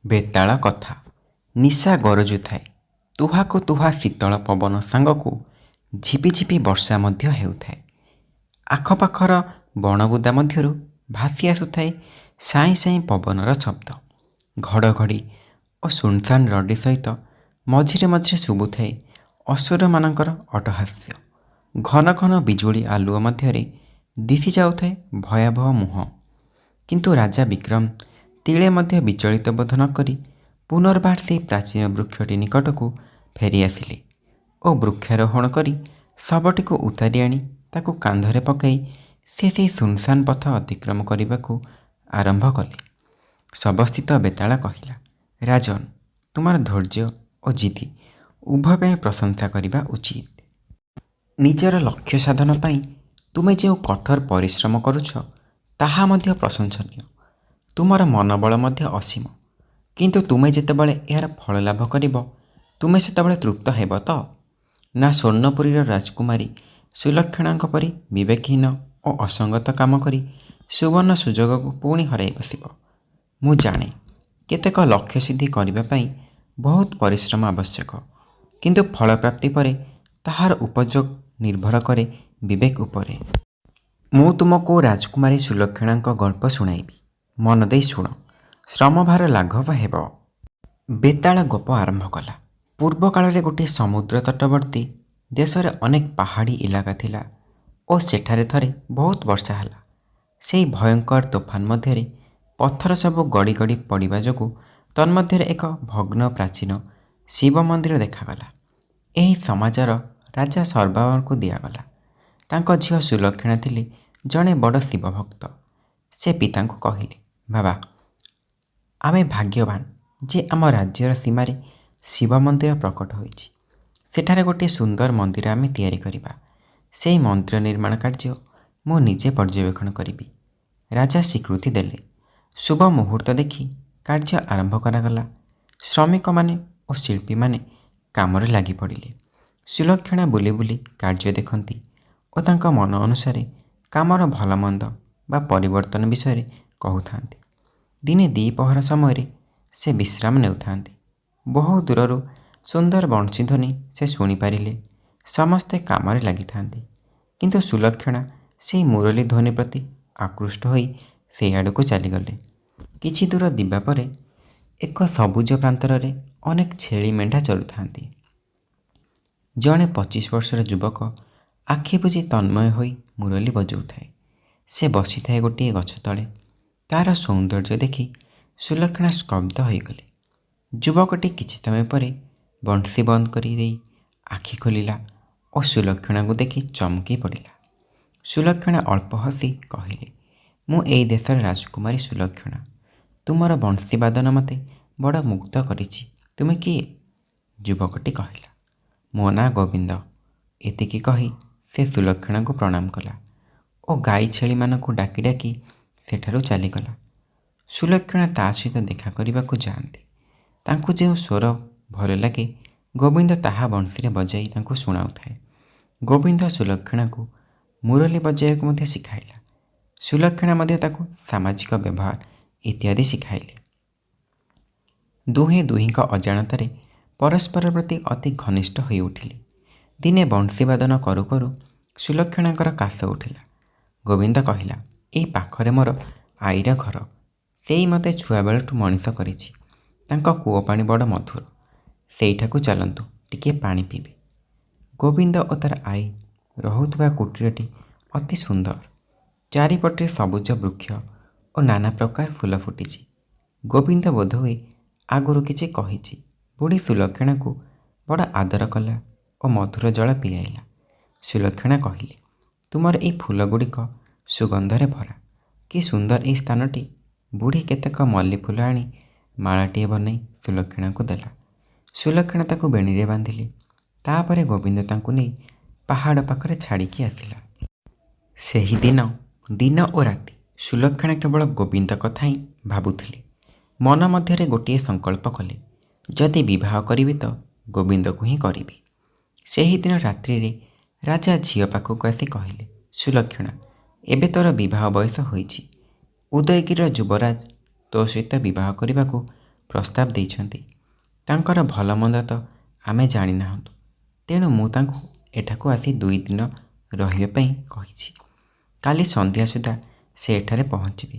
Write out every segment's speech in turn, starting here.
ବେତାଳ କଥା। ନିଶା ଗରଜୁଥାଏ। ତୁହାକୁ ତୁହା ଶୀତଳ ପବନ ସାଙ୍ଗକୁ ଝିପିଝିପି ବର୍ଷା ମଧ୍ୟ ହେଉଥାଏ। ଆଖପାଖର ବଣବୁଦା ମଧ୍ୟରୁ ଭାସି ଆସୁଥାଏ ସାଇଁ ସାଇଁ ପବନର ଶବ୍ଦ। ଘଡ଼ଘଡ଼ି ଓ ସୁନସାନ ରଡ଼ି ସହିତ ମଝିରେ ମଝିରେ ଶୁଭୁଥାଏ ଅସୁରମାନଙ୍କର ଅଟ୍ଟହାସ୍ୟ। ଘନ ଘନ ବିଜୁଳି ଆଲୁଅ ମଧ୍ୟରେ ଦିଶି ଯାଉଥାଏ ଭୟାବହ ମୁହଁ। କିନ୍ତୁ ରାଜା ବିକ୍ରମ ତିଳେ ମଧ୍ୟ ବିଚଳିତ ବୋଧ ନ କରି ପୁନର୍ବାର ସେହି ପ୍ରାଚୀନ ବୃକ୍ଷଟି ନିକଟକୁ ଫେରି ଆସିଲେ ଓ ବୃକ୍ଷାରୋହଣ କରି ଶବଟିକୁ ଉତାରି ଆଣି ତାକୁ କାନ୍ଧରେ ପକାଇ ସେ ସେହି ସୁନସାନ ପଥ ଅତିକ୍ରମ କରିବାକୁ ଆରମ୍ଭ କଲେ। ଶବସ୍ଥିତ ବେତାଳ କହିଲା, ରାଜନ୍, ତୁମର ଧୈର୍ଯ୍ୟ ଓ ଜିଦି ଉଭୟ ପାଇଁ ପ୍ରଶଂସା କରିବା ଉଚିତ। ନିଜର ଲକ୍ଷ୍ୟ ସାଧନ ପାଇଁ ତୁମେ ଯେଉଁ କଠୋର ପରିଶ୍ରମ କରୁଛ ତାହା ମଧ୍ୟ ପ୍ରଶଂସନୀୟ। ତୁମର ମନୋବଳ ମଧ୍ୟ ଅସୀମ। କିନ୍ତୁ ତୁମେ ଯେତେବେଳେ ଏହାର ଫଳ ଲାଭ କରିବ ତୁମେ ସେତେବେଳେ ତୃପ୍ତ ହେବ ତ? ନା ସ୍ୱର୍ଣ୍ଣପୁରୀର ରାଜକୁମାରୀ ସୁଲକ୍ଷଣାଙ୍କ ପରି ବିବେକହୀନ ଓ ଅସଙ୍ଗତ କାମ କରି ସୁବର୍ଣ୍ଣ ସୁଯୋଗକୁ ପୁଣି ହରାଇ ବସିବ? ମୁଁ ଜାଣେ କେତେକ ଲକ୍ଷ୍ୟ ସିଦ୍ଧି କରିବା ପାଇଁ ବହୁତ ପରିଶ୍ରମ ଆବଶ୍ୟକ, କିନ୍ତୁ ଫଳପ୍ରାପ୍ତି ପରେ ତାହାର ଉପଯୋଗ ନିର୍ଭର କରେ ବିବେକ ଉପରେ। ମୁଁ ତୁମକୁ ରାଜକୁମାରୀ ସୁଲକ୍ଷଣାଙ୍କ ଗଳ୍ପ ଶୁଣାଇବି। ମନ ଦେଇ ଶୁଣ, ଶ୍ରମଭାର ଲାଘବ ହେବ। ବେତାଳ ଗପ ଆରମ୍ଭ କଲା। ପୂର୍ବକାଳରେ ଗୋଟିଏ ସମୁଦ୍ର ତଟବର୍ତ୍ତୀ ଦେଶରେ ଅନେକ ପାହାଡ଼ି ଇଲାକା ଥିଲା ଓ ସେଠାରେ ଥରେ ବହୁତ ବର୍ଷା ହେଲା। ସେହି ଭୟଙ୍କର ତୋଫାନ ମଧ୍ୟରେ ପଥର ସବୁ ଗଡ଼ି ଗଡ଼ି ପଡ଼ିବା ଯୋଗୁଁ ତନ୍ମଧ୍ୟରେ ଏକ ଭଗ୍ନ ପ୍ରାଚୀନ ଶିବ ମନ୍ଦିର ଦେଖାଗଲା। ଏହି ସମାଚାର ରାଜା ସର୍ବବର୍ମଙ୍କୁ ଦିଆଗଲା। ତାଙ୍କ ଝିଅ ସୁଲକ୍ଷଣା ଥିଲେ ଜଣେ ବଡ଼ ଶିବ ଭକ୍ତ। ସେ ପିତାଙ୍କୁ କହିଲେ, ବାବା, ଆମେ ଭାଗ୍ୟବାନ ଯେ ଆମ ରାଜ୍ୟର ସୀମାରେ ଶିବ ମନ୍ଦିର ପ୍ରକଟ ହୋଇଛି। ସେଠାରେ ଗୋଟିଏ ସୁନ୍ଦର ମନ୍ଦିର ଆମେ ତିଆରି କରିବା। ସେହି ମନ୍ଦିର ନିର୍ମାଣ କାର୍ଯ୍ୟ ମୁଁ ନିଜେ ପର୍ଯ୍ୟବେକ୍ଷଣ କରିବି। ରାଜା ସ୍ୱୀକୃତି ଦେଲେ। ଶୁଭ ମୁହୂର୍ତ୍ତ ଦେଖି କାର୍ଯ୍ୟ ଆରମ୍ଭ କରାଗଲା। ଶ୍ରମିକମାନେ ଓ ଶିଳ୍ପୀମାନେ କାମରେ ଲାଗି ପଡ଼ିଲେ। ସୁଲକ୍ଷଣା ବୁଲି ବୁଲି କାର୍ଯ୍ୟ ଦେଖନ୍ତି ଓ ତାଙ୍କ ମନ ଅନୁସାରେ କାମର ଭଲମନ୍ଦ ବା ପରିବର୍ତ୍ତନ ବିଷୟରେ କହୁଥାନ୍ତି। ଦିନେ ଦ୍ୱିପହର ସମୟରେ ସେ ବିଶ୍ରାମ ନେଉଥାନ୍ତି। ବହୁ ଦୂରରୁ ସୁନ୍ଦର ବଂଶୀଧ୍ୱନି ସେ ଶୁଣିପାରିଲେ। ସମସ୍ତେ କାମରେ ଲାଗିଥାନ୍ତି, କିନ୍ତୁ ସୁଲକ୍ଷଣା ସେହି ମୁରଲୀ ଧ୍ୱନି ପ୍ରତି ଆକୃଷ୍ଟ ହୋଇ ସେହି ଆଡ଼କୁ ଚାଲିଗଲେ। କିଛି ଦୂର ଯିବା ପରେ ଏକ ସବୁଜ ପ୍ରାନ୍ତରରେ ଅନେକ ଛେଳି ମେଣ୍ଢା ଚରୁଥାନ୍ତି। ଜଣେ 25 ବର୍ଷର ଯୁବକ ଆଖି ବୁଜି ତନ୍ମୟ ହୋଇ ମୁରଲୀ ବଜାଉଥାଏ। ସେ ବସିଥାଏ ଗୋଟିଏ ଗଛ ତଳେ। ତା'ର ସୌନ୍ଦର୍ଯ୍ୟ ଦେଖି ସୁଲକ୍ଷଣା ସ୍ତବ୍ଧ ହୋଇଗଲେ। ଯୁବକଟି କିଛି ସମୟ ପରେ ବଂଶୀ ବନ୍ଦ କରି ଦେଇ ଆଖି ଖୋଲିଲା ଓ ସୁଲକ୍ଷଣାକୁ ଦେଖି ଚମକି ପଡ଼ିଲା। ସୁଲକ୍ଷଣା ଅଳ୍ପ ହସି କହିଲେ, ମୁଁ ଏହି ଦେଶର ରାଜକୁମାରୀ ସୁଲକ୍ଷଣା। ତୁମର ବଂଶୀ ବାଦନ ମୋତେ ବଡ଼ ମୁଗ୍ଧ କରିଛି। ତୁମେ କିଏ? ଯୁବକଟି କହିଲା, ମୋ ନାଁ ଗୋବିନ୍ଦ। ଏତିକି କହି ସେ ସୁଲକ୍ଷଣାକୁ ପ୍ରଣାମ କଲା ଓ ଗାଈ ଛେଳିମାନଙ୍କୁ ଡାକି ଡାକି ସେଠାରୁ ଚାଲିଗଲା। ସୁଲକ୍ଷଣା ତା ସହିତ ଦେଖା କରିବାକୁ ଯାଆନ୍ତି। ତାଙ୍କୁ ଯେଉଁ ସ୍ୱର ଭଲ ଲାଗେ ଗୋବିନ୍ଦ ତାହା ବଂଶୀରେ ବଜାଇ ତାଙ୍କୁ ଶୁଣାଉଥାଏ। ଗୋବିନ୍ଦ ସୁଲକ୍ଷଣାକୁ ମୁରଲୀ ବଜାଇବାକୁ ମଧ୍ୟ ଶିଖାଇଲା। ସୁଲକ୍ଷଣା ମଧ୍ୟ ତାକୁ ସାମାଜିକ ବ୍ୟବହାର ଇତ୍ୟାଦି ଶିଖାଇଲେ। ଦୁହେଁ ଦୁହିଁଙ୍କ ଅଜାଣତରେ ପରସ୍ପର ପ୍ରତି ଅତି ଘନିଷ୍ଠ ହୋଇ ଉଠିଲେ। ଦିନେ ବଂଶୀ ବାଦନ କରୁ କରୁ ସୁଲକ୍ଷଣାଙ୍କର କାଶ ଉଠିଲା। ଗୋବିନ୍ଦ କହିଲା, ଏଇ ପାଖରେ ମୋର ଆଈର ଘର। ସେଇ ମୋତେ ଛୁଆବେଳଠୁ ମଣିଷ କରିଛି। ତାଙ୍କ କୂଅ ପାଣି ବଡ଼ ମଧୁର। ସେଇଠାକୁ ଚାଲନ୍ତୁ, ଟିକିଏ ପାଣି ପିଇବେ। ଗୋବିନ୍ଦ ଓ ତାର ଆଈ ରହୁଥିବା କୁଟୀରଟି ଅତି ସୁନ୍ଦର। ଚାରିପଟେ ସବୁଜ ବୃକ୍ଷ ଓ ନାନା ପ୍ରକାର ଫୁଲ ଫୁଟିଛି। ଗୋବିନ୍ଦ ବୋଧହୁଏ ଆଗରୁ କିଛି କହିଛି। ବୁଢ଼ୀ ସୁଲକ୍ଷଣାକୁ ବଡ଼ ଆଦର କଲା ଓ ମଧୁର ଜଳ ପିଆଇଲା। ସୁଲକ୍ଷଣା କହିଲେ, ତୁମର ଏଇ ଫୁଲଗୁଡ଼ିକ ସୁଗନ୍ଧରେ ଭରା। କି ସୁନ୍ଦର ଏହି ସ୍ଥାନଟି। ବୁଢ଼ୀ କେତେକ ମଲ୍ଲି ଫୁଲ ଆଣି ମାଳାଟିଏ ବନାଇ ସୁଲକ୍ଷଣାକୁ ଦେଲା। ସୁଲକ୍ଷଣା ତାକୁ ବେଣୀରେ ବାନ୍ଧିଲେ। ତାପରେ ଗୋବିନ୍ଦ ତାଙ୍କୁ ନେଇ ପାହାଡ଼ ପାଖରେ ଛାଡ଼ିକି ଆସିଲା। ସେହିଦିନ ଦିନ ଓ ରାତି ସୁଲକ୍ଷଣା କେବଳ ଗୋବିନ୍ଦ କଥା ହିଁ ଭାବୁଥିଲେ। ମନ ମଧ୍ୟରେ ଗୋଟିଏ ସଂକଳ୍ପ କଲେ, ଯଦି ବିବାହ କରିବି ତ ଗୋବିନ୍ଦକୁ ହିଁ କରିବି। ସେହିଦିନ ରାତ୍ରିରେ ରାଜା ଝିଅ ପାଖକୁ ଆସି କହିଲେ, ସୁଲକ୍ଷଣା, ଏବେ ତୋର ବିବାହ ବୟସ ହୋଇଛି। ଉଦୟଗିରିର ଯୁବରାଜ ତୋ ସହିତ ବିବାହ କରିବାକୁ ପ୍ରସ୍ତାବ ଦେଇଛନ୍ତି। ତାଙ୍କର ଭଲ ମନ୍ଦ ତ ଆମେ ଜାଣିନାହୁଁ, ତେଣୁ ମୁଁ ତାଙ୍କୁ ଏଠାକୁ ଆସି 2 ଦିନ ରହିବା ପାଇଁ କହିଛି। କାଲି ସନ୍ଧ୍ୟା ସୁଦ୍ଧା ସେ ଏଠାରେ ପହଞ୍ଚିବେ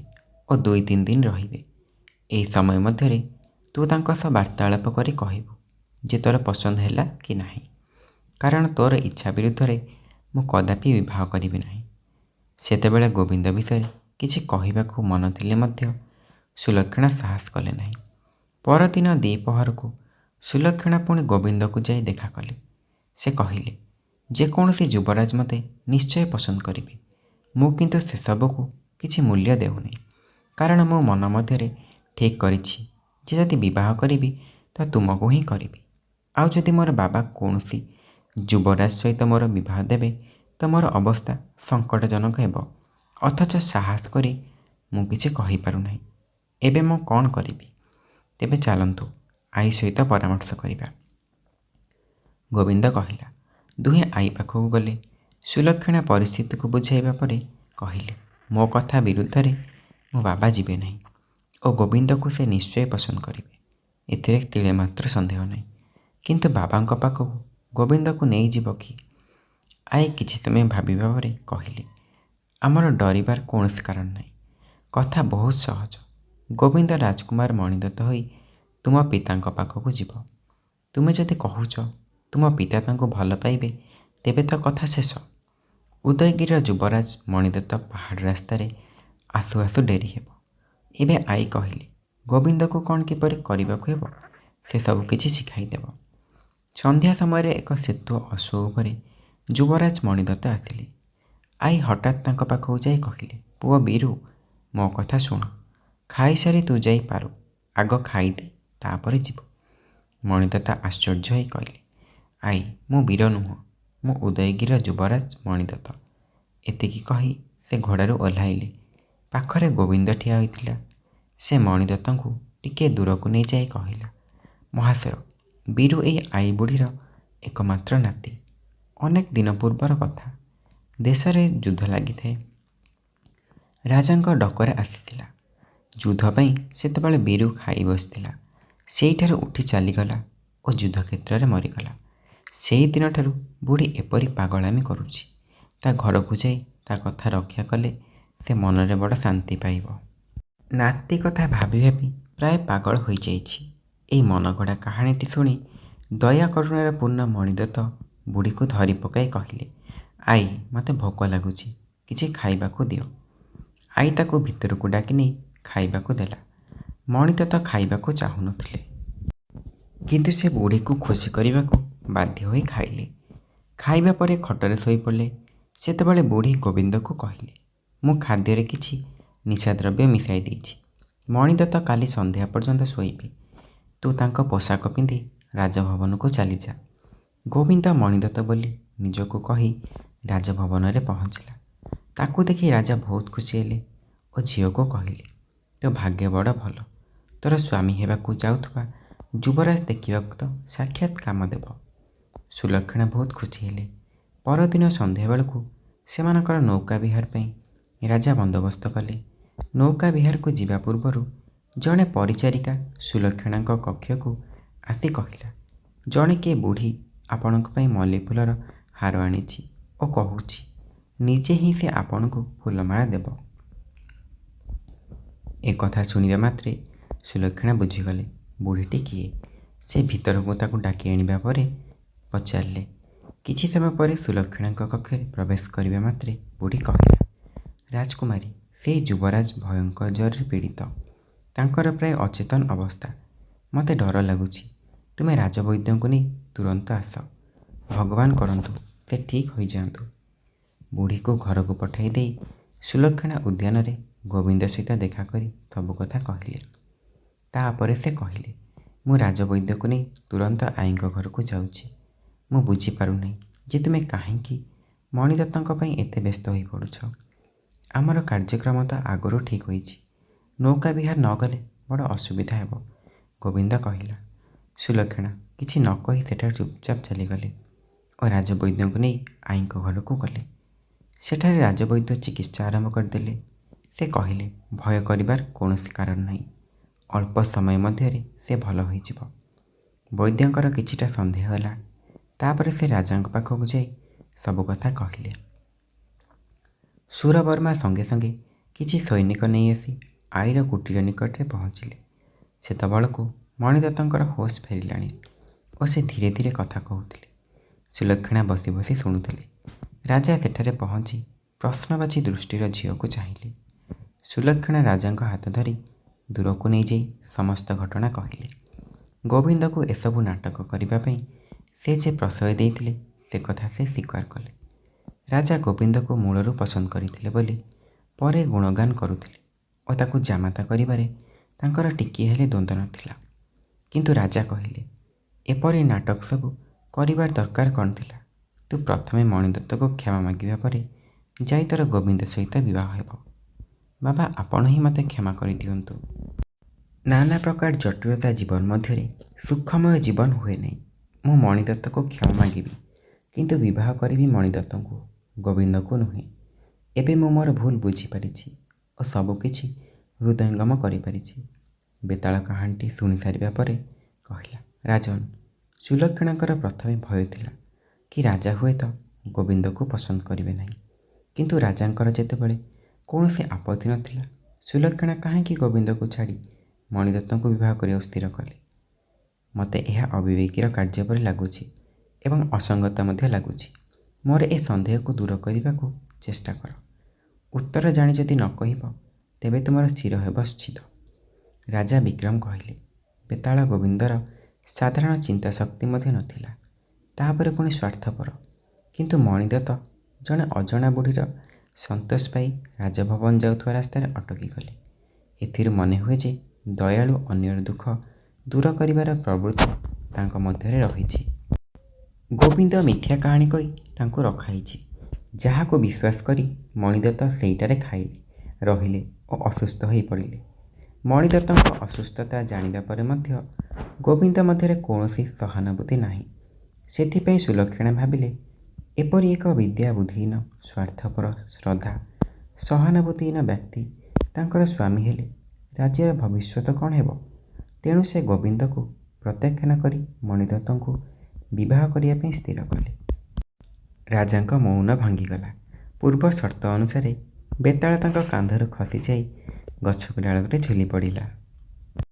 ଓ 2-3 ଦିନ ରହିବେ। ଏହି ସମୟ ମଧ୍ୟରେ ତୁ ତାଙ୍କ ସହ ବାର୍ତ୍ତାଳାପ କରି କହିବୁ ଯେ ତୋର ପସନ୍ଦ ହେଲା କି ନାହିଁ, କାରଣ ତୋର ଇଚ୍ଛା ବିରୁଦ୍ଧରେ ମୁଁ କଦାପି ବିବାହ କରିବି ନାହିଁ। ସେତେବେଳେ ଗୋବିନ୍ଦ ବିଷୟରେ କିଛି କହିବାକୁ ମନ ଥିଲେ ମଧ୍ୟ ସୁଲକ୍ଷଣା ସାହସ କଲେ ନାହିଁ। ପରଦିନ ଦ୍ୱିପ୍ରହରକୁ ସୁଲକ୍ଷଣା ପୁଣି ଗୋବିନ୍ଦକୁ ଯାଇ ଦେଖା କଲେ। ସେ କହିଲେ, ଯେକୌଣସି ଯୁବରାଜ ମୋତେ ନିଶ୍ଚୟ ପସନ୍ଦ କରିବେ। ମୁଁ କିନ୍ତୁ ସେସବୁକୁ କିଛି ମୂଲ୍ୟ ଦେଉନାହିଁ, କାରଣ ମୁଁ ମନ ମଧ୍ୟରେ ଠିକ୍ କରିଛି ଯେ ଯଦି ବିବାହ କରିବି ତ ତୁମକୁ ହିଁ କରିବି। ଆଉ ଯଦି ମୋର ବାବା କୌଣସି ଯୁବରାଜ ସହିତ ମୋର ବିବାହ ଦେବେ ତ ମୋର ଅବସ୍ଥା ସଙ୍କଟଜନକ ହେବ। ଅଥଚ ସାହସ କରି ମୁଁ କିଛି କହିପାରୁନାହିଁ। ଏବେ ମୁଁ କ'ଣ କରିବି? ତେବେ ଚାଲନ୍ତୁ ଆଈ ସହିତ ପରାମର୍ଶ କରିବା। ଗୋବିନ୍ଦ କହିଲା। ଦୁହେଁ ଆଈ ପାଖକୁ ଗଲେ। ସୁଲକ୍ଷଣା ପରିସ୍ଥିତିକୁ ବୁଝାଇବା ପରେ କହିଲେ, ମୋ କଥା ବିରୁଦ୍ଧରେ ମୋ ବାବା ଯିବେ ନାହିଁ ଓ ଗୋବିନ୍ଦକୁ ସେ ନିଶ୍ଚୟ ପସନ୍ଦ କରିବେ, ଏଥିରେ ତିଳେ ମାତ୍ର ସନ୍ଦେହ ନାହିଁ। କିନ୍ତୁ ବାବାଙ୍କ ପାଖକୁ ଗୋବିନ୍ଦକୁ ନେଇଯିବ କି? ଆଈ କିଛି ସମୟ ଭାବିବା ପରେ କହିଲେ, ଆମର ଡରିବାର କୌଣସି କାରଣ ନାହିଁ। କଥା ବହୁତ ସହଜ। ଗୋବିନ୍ଦ ରାଜକୁମାର ମଣିଦତ୍ତ ହୋଇ ତୁମ ପିତାଙ୍କ ପାଖକୁ ଯିବ। ତୁମେ ଯଦି କହୁଛ ତୁମ ପିତା ତାଙ୍କୁ ଭଲ ପାଇବେ, ତେବେ ତ କଥା ଶେଷ। ଉଦୟଗିରିର ଯୁବରାଜ ମଣିଦତ୍ତ ପାହାଡ଼ ରାସ୍ତାରେ ଆସୁ ଆସୁ ଡେରି ହେବ। ଏବେ ଆଈ କହିଲେ, ଗୋବିନ୍ଦକୁ କ'ଣ କିପରି କରିବାକୁ ହେବ ସେସବୁ କିଛି ଶିଖାଇଦେବ। ସନ୍ଧ୍ୟା ସମୟରେ ଏକ ସେତୁ ଅଶ୍ୱ ଉପରେ ଯୁବରାଜ ମଣିଦତ୍ତ ଆସିଲେ। ଆଈ ହଠାତ୍ ତାଙ୍କ ପାଖକୁ ଯାଇ କହିଲେ, ପୁଅ ବୀରୁ, ମୋ କଥା ଶୁଣ। ଖାଇସାରି ତୁ ଯାଇ ପାରୁ ଆଗ ଖାଇଦେ, ତାପରେ ଯିବୁ। ମଣିଦତ୍ତ ଆଶ୍ଚର୍ଯ୍ୟ ହୋଇ କହିଲେ, ଆଈ, ମୁଁ ବୀର ନୁହଁ, ମୁଁ ଉଦୟଗିରିର ଯୁବରାଜ ମଣିଦତ୍ତ। ଏତିକି କହି ସେ ଘୋଡ଼ାରୁ ଓହ୍ଲାଇଲେ। ପାଖରେ ଗୋବିନ୍ଦ ଠିଆ ହୋଇଥିଲା। ସେ ମଣିଦତ୍ତଙ୍କୁ ଟିକିଏ ଦୂରକୁ ନେଇଯାଇ କହିଲା, ମହାଶୟ, ବୀରୁ ଏହି ଆଈ ବୁଢ଼ୀର ଏକମାତ୍ର ନାତି। ଅନେକ ଦିନ ପୂର୍ବର କଥା। ଦେଶରେ ଯୁଦ୍ଧ ଲାଗିଥାଏ। ରାଜାଙ୍କ ଡକରା ଆସିଥିଲା। ଯୁଦ୍ଧ ପାଇଁ ସେତେବେଳେ ବୀରୁ ଖାଇ ବସିଥିଲା। ସେଇଠାରୁ ଉଠି ଚାଲିଗଲା ଓ ଯୁଦ୍ଧକ୍ଷେତ୍ରରେ ମରିଗଲା। ସେହି ଦିନଠାରୁ ବୁଢ଼ୀ ଏପରି ପାଗଳାମି କରୁଛି। ତା ଘରକୁ ଯାଇ ତା କଥା ରକ୍ଷା କଲେ ସେ ମନରେ ବଡ଼ ଶାନ୍ତି ପାଇବ। ନାତି କଥା ଭାବି ଭାବି ପ୍ରାୟ ପାଗଳ ହୋଇଯାଇଛି। ଏହି ମନଗଢ଼ା କାହାଣୀଟି ଶୁଣି ଦୟା କରୁଣାରେ ପୂର୍ଣ୍ଣ ମଣିଦତ୍ତ ବୁଢ଼ୀକୁ ଧରି ପକାଇ କହିଲେ, ଆଈ, ମୋତେ ଭୋକ ଲାଗୁଛି, କିଛି ଖାଇବାକୁ ଦିଅ। ଆଈ ତାକୁ ଭିତରକୁ ଡାକି ନେଇ ଖାଇବାକୁ ଦେଲା। ମଣିଦତ୍ତ ଖାଇବାକୁ ଚାହୁଁନଥିଲେ, କିନ୍ତୁ ସେ ବୁଢ଼ୀକୁ ଖୁସି କରିବାକୁ ବାଧ୍ୟ ହୋଇ ଖାଇଲେ। ଖାଇବା ପରେ ଖଟରେ ଶୋଇପଡ଼ିଲେ। ସେତେବେଳେ ବୁଢ଼ୀ ଗୋବିନ୍ଦକୁ କହିଲେ, ମୁଁ ଖାଦ୍ୟରେ କିଛି ନିଶାଦ୍ରବ୍ୟ ମିଶାଇ ଦେଇଛି। ମଣିଦତ୍ତ କାଲି ସନ୍ଧ୍ୟା ପର୍ଯ୍ୟନ୍ତ ଶୋଇବେ। ତୁ ତାଙ୍କ ପୋଷାକ ପିନ୍ଧି ରାଜଭବନକୁ ଚାଲିଯା। ଗୋବିନ୍ଦ ମଣିଦତ୍ତ ବୋଲି ନିଜକୁ କହି ରାଜଭବନରେ ପହଞ୍ଚିଲା। ତାକୁ ଦେଖି ରାଜା ବହୁତ ଖୁସି ହେଲେ ଓ ଝିଅକୁ କହିଲେ, ତୋ ଭାଗ୍ୟ ବଡ଼ ଭଲ। ତୋର ସ୍ୱାମୀ ହେବାକୁ ଯାଉଥିବା ଯୁବରାଜ ଦେଖିବାକୁ ତ ସାକ୍ଷାତ କାମ ଦେବ। ସୁଲକ୍ଷଣା ବହୁତ ଖୁସି ହେଲେ। ପରଦିନ ସନ୍ଧ୍ୟାବେଳକୁ ସେମାନଙ୍କର ନୌକା ବିହାର ପାଇଁ ରାଜା ବନ୍ଦୋବସ୍ତ କଲେ। ନୌକା ବିହାରକୁ ଯିବା ପୂର୍ବରୁ ଜଣେ ପରିଚାରିକା ସୁଲକ୍ଷଣାଙ୍କ କକ୍ଷକୁ ଆସି କହିଲା, ଜଣେ କିଏ ବୁଢ଼ୀ ଆପଣଙ୍କ ପାଇଁ ମଲ୍ଲି ଫୁଲର ହାର ଆଣିଛି ଓ କହୁଛି ନିଜେ ହିଁ ସେ ଆପଣଙ୍କୁ ଫୁଲମାଳା ଦେବ। ଏକଥା ଶୁଣିବା ମାତ୍ରେ ସୁଲକ୍ଷଣା ବୁଝିଗଲେ ବୁଢ଼ୀଟି କିଏ। ସେ ଭିତରକୁ ତାକୁ ଡାକି ଆଣିବା ପରେ ପଚାରିଲେ। କିଛି ସମୟ ପରେ ସୁଲକ୍ଷଣାଙ୍କ କକ୍ଷରେ ପ୍ରବେଶ କରିବା ମାତ୍ରେ ବୁଢ଼ୀ କହିଲା, ରାଜକୁମାରୀ, ସେହି ଯୁବରାଜ ଭୟଙ୍କର ଜ୍ୱରରେ ପୀଡ଼ିତ। ତାଙ୍କର ପ୍ରାୟ ଅଚେତନ ଅବସ୍ଥା। ମୋତେ ଡର ଲାଗୁଛି। ତୁମେ ରାଜବୈଦ୍ୟଙ୍କୁ ନେଇ ତୁରନ୍ତ ଆସ। ଭଗବାନ କରନ୍ତୁ ସେ ଠିକ୍ ହୋଇଯାଆନ୍ତୁ। ବୁଢ଼ୀକୁ ଘରକୁ ପଠାଇ ଦେଇ ସୁଲକ୍ଷଣା ଉଦ୍ୟାନରେ ଗୋବିନ୍ଦ ସହିତ ଦେଖା କରି ସବୁ କଥା କହିଲେ। ତାପରେ ସେ କହିଲେ, ମୁଁ ରାଜବୈଦ୍ୟକୁ ନେଇ ତୁରନ୍ତ ଆଈଙ୍କ ଘରକୁ ଯାଉଛି। ମୁଁ ବୁଝିପାରୁନାହିଁ ଯେ ତୁମେ କାହିଁକି ମଣିଦତ୍ତଙ୍କ ପାଇଁ ଏତେ ବ୍ୟସ୍ତ ହୋଇପଡ଼ୁଛ। ଆମର କାର୍ଯ୍ୟକ୍ରମ ତ ଆଗରୁ ଠିକ୍ ହୋଇଛି। ନୌକା ବିହାର ନ ଗଲେ ବଡ଼ ଅସୁବିଧା ହେବ, ଗୋବିନ୍ଦ କହିଲା। ସୁଲକ୍ଷଣା କିଛି ନ କହି ସେଠାରୁ ଚୁପଚାପ ଚାଲିଗଲେ ଓ ରାଜବୈଦ୍ୟଙ୍କୁ ନେଇ ଆଈଙ୍କ ଘରକୁ ଗଲେ। ସେଠାରେ ରାଜବୈଦ୍ୟ ଚିକିତ୍ସା ଆରମ୍ଭ କରିଦେଲେ। ସେ କହିଲେ, ଭୟ କରିବାର କୌଣସି କାରଣ ନାହିଁ। ଅଳ୍ପ ସମୟ ମଧ୍ୟରେ ସେ ଭଲ ହୋଇଯିବ। ବୈଦ୍ୟଙ୍କର କିଛିଟା ସନ୍ଦେହ ହେଲା। ତାପରେ ସେ ରାଜାଙ୍କ ପାଖକୁ ଯାଇ ସବୁ କଥା କହିଲେ। ସୁରବର୍ମା ସଙ୍ଗେ ସଙ୍ଗେ କିଛି ସୈନିକ ନେଇ ଆସି ଆଈର କୁଟୀର ନିକଟରେ ପହଞ୍ଚିଲେ। ସେତେବେଳକୁ ମଣିଦତ୍ତଙ୍କର ହୋସ୍ ଫେରିଲାଣି ଓ ସେ ଧୀରେ ଧୀରେ କଥା କହୁଥିଲେ। ସୁଲକ୍ଷଣା ବସି ବସି ଶୁଣୁଥିଲେ। ରାଜା ସେଠାରେ ପହଞ୍ଚି ପ୍ରଶ୍ନବାଚୀ ଦୃଷ୍ଟିର ଝିଅକୁ ଚାହିଁଲେ। ସୁଲକ୍ଷଣା ରାଜାଙ୍କ ହାତ ଧରି ଦୂରକୁ ନେଇଯାଇ ସମସ୍ତ ଘଟଣା କହିଲେ। ଗୋବିନ୍ଦକୁ ଏସବୁ ନାଟକ କରିବା ପାଇଁ ସେ ଯେ ପ୍ରଶ୍ରୟ ଦେଇଥିଲେ ସେ କଥା ସେ ସ୍ୱୀକାର କଲେ। ରାଜା ଗୋବିନ୍ଦକୁ ମୂଳରୁ ପସନ୍ଦ କରିଥିଲେ ବୋଲି ପରେ ଗୁଣଗାନ କରୁଥିଲେ ଓ ତାକୁ ଜାମାତା କରିବାରେ ତାଙ୍କର ଟିକିଏ ହେଲେ ଦ୍ୱନ୍ଦ୍ୱ ନଥିଲା। କିନ୍ତୁ ରାଜା କହିଲେ, ଏପରି ନାଟକ ସବୁ କରିବାର ଦରକାର କ'ଣ ଥିଲା? ତୁ ପ୍ରଥମେ ମଣିଦତ୍ତକୁ କ୍ଷମା ମାଗିବା ପରେ ଯାଇ ତୋର ଗୋବିନ୍ଦ ସହିତ ବିବାହ ହେବ। ବାବା, ଆପଣ ହିଁ ମୋତେ କ୍ଷମା କରିଦିଅନ୍ତୁ। ନାନା ପ୍ରକାର ଜଟିଳତା ଜୀବନ ମଧ୍ୟରେ ସୁଖମୟ ଜୀବନ ହୁଏ ନାହିଁ। ମୁଁ ମଣିଦତ୍ତକୁ କ୍ଷମା ମାଗିବି, କିନ୍ତୁ ବିବାହ କରିବି ମଣିଦତ୍ତଙ୍କୁ, ଗୋବିନ୍ଦକୁ ନୁହେଁ। ଏବେ ମୁଁ ମୋର ଭୁଲ ବୁଝିପାରିଛି ଓ ସବୁ କିଛି ହୃଦୟଙ୍ଗମ କରିପାରିଛି। ବେତାଳ କାହାଣୀଟି ଶୁଣି ସାରିବା ପରେ କହିଲା, ରାଜନ, ସୁଲକ୍ଷଣାଙ୍କର ପ୍ରଥମେ ଭୟ ଥିଲା କି ରାଜା ହୁଏତ ଗୋବିନ୍ଦକୁ ପସନ୍ଦ କରିବେ ନାହିଁ। କିନ୍ତୁ ରାଜାଙ୍କର ଯେତେବେଳେ କୌଣସି ଆପତ୍ତି ନଥିଲା, ସୁଲକ୍ଷଣା କାହିଁକି ଗୋବିନ୍ଦକୁ ଛାଡ଼ି ମଣିଦତ୍ତଙ୍କୁ ବିବାହ କରିବାକୁ ସ୍ଥିର କଲେ? ମୋତେ ଏହା ଅବିବେକୀର କାର୍ଯ୍ୟ ପରି ଲାଗୁଛି ଏବଂ ଅସଙ୍ଗତ ମଧ୍ୟ ଲାଗୁଛି। ମୋର ଏ ସନ୍ଦେହକୁ ଦୂର କରିବାକୁ ଚେଷ୍ଟା କର। ଉତ୍ତର ଜାଣି ଯଦି ନ କହିବ ତେବେ ତୁମର ଚିର ହେବ ଛିଦ। ରାଜା ବିକ୍ରମ କହିଲେ, ବେତାଳ ଗୋବିନ୍ଦର ସାଧାରଣ ଚିନ୍ତାଶକ୍ତି ମଧ୍ୟ ନଥିଲା, ତାପରେ ପୁଣି ସ୍ୱାର୍ଥପର। କିନ୍ତୁ ମଣିଦତ୍ତ ଜଣେ ଅଜଣା ବୁଢ଼ୀର ସନ୍ତୋଷ ପାଇ ରାଜଭବନ ଯାଉଥିବା ରାସ୍ତାରେ ଅଟକିଗଲେ। ଏଥିରୁ ମନେ ହୁଏ ଯେ ଦୟାଳୁ ଅନ୍ୟର ଦୁଃଖ ଦୂର କରିବାର ପ୍ରବୃତ୍ତି ତାଙ୍କ ମଧ୍ୟରେ ରହିଛି। ଗୋବିନ୍ଦ ମିଥ୍ୟା କାହାଣୀ କହି ତାଙ୍କୁ ରଖାଇଛି, ଯାହାକୁ ବିଶ୍ୱାସ କରି ମଣିଦତ୍ତ ସେଇଟାରେ ଖାଇଲେ, ରହିଲେ ଓ ଅସୁସ୍ଥ ହୋଇପଡ଼ିଲେ। ମଣିଦତ୍ତଙ୍କ ଅସୁସ୍ଥତା ଜାଣିବା ପରେ ମଧ୍ୟ ଗୋବିନ୍ଦ ମଧ୍ୟରେ କୌଣସି ସହାନୁଭୂତି ନାହିଁ। ସେଥିପାଇଁ ସୁଲକ୍ଷଣା ଭାବିଲେ, ଏପରି ଏକ ବିଦ୍ୟା ବୁଦ୍ଧିହୀନ, ସ୍ୱାର୍ଥପର, ଶ୍ରଦ୍ଧା ସହାନୁଭୂତିହୀନ ବ୍ୟକ୍ତି ତାଙ୍କର ସ୍ୱାମୀ ହେଲେ ରାଜ୍ୟର ଭବିଷ୍ୟତ କ'ଣ ହେବ? ତେଣୁ ସେ ଗୋବିନ୍ଦକୁ ପ୍ରତ୍ୟାଖ୍ୟାନ କରି ମଣିଦତ୍ତଙ୍କୁ ବିବାହ କରିବା ପାଇଁ ସ୍ଥିର କଲେ। ରାଜାଙ୍କ ମୌନ ଭାଙ୍ଗିଗଲା। ପୂର୍ବ ସର୍ତ୍ତ ଅନୁସାରେ ବେତାଳ ତାଙ୍କ କାନ୍ଧରୁ ଖସି ଯାଇ ଗଛ ଡାଳରେ ଝୁଲି ପଡ଼ିଲା।